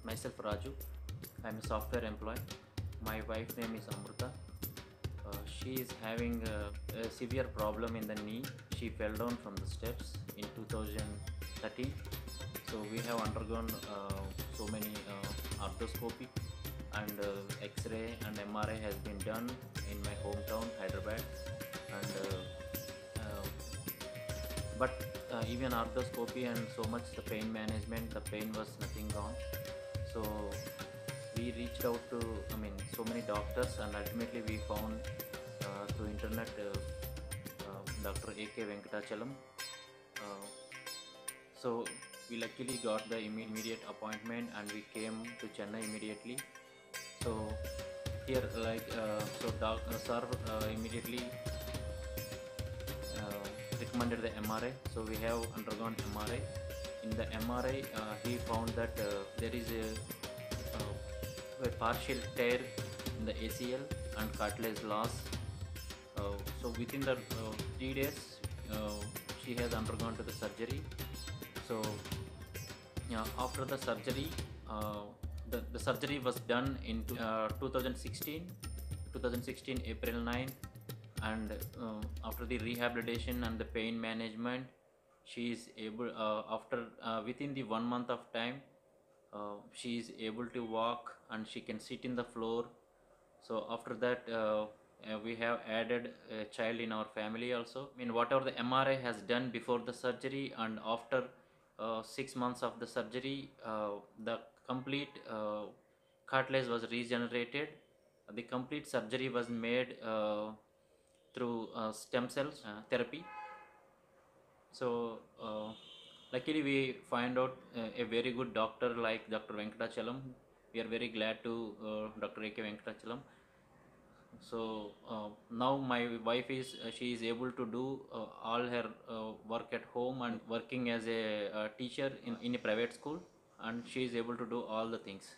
Myself Raju. I'm a software employee. My wife name is Amruta. She is having a severe problem in the knee. She fell down from the steps in 2013. So we have undergone so many arthroscopy and X-ray and MRI has been done in my hometown Hyderabad. And but even arthroscopy and so much the pain management, the pain was nothing gone. So we reached out to so many doctors, and ultimately we found through internet Dr. A.K. Venkatachalam. uh, so we luckily got the immediate appointment and we came to Chennai immediately. So here sir immediately recommended the MRI. So we have undergone MRI. In the MRI, he found that there is a partial tear in the ACL and cartilage loss. So within the 3 days, she has undergone to the surgery. So yeah, after the surgery, the surgery was done in 2016 April 9, and after the rehabilitation and the pain management, she is able after within the 1 month of time, she is able to walk and she can sit in the floor. So after that, we have added a child in our family also. Whatever the MRI has done before the surgery and after 6 months of the surgery, the complete cartilage was regenerated. The complete surgery was made through stem cells therapy. So luckily we find out a very good doctor like Dr. Venkatachalam. We are very glad to Dr. A.K. Venkatachalam. So now my wife is she is able to do all her work at home and working as a teacher in a private school, and she is able to do all the things.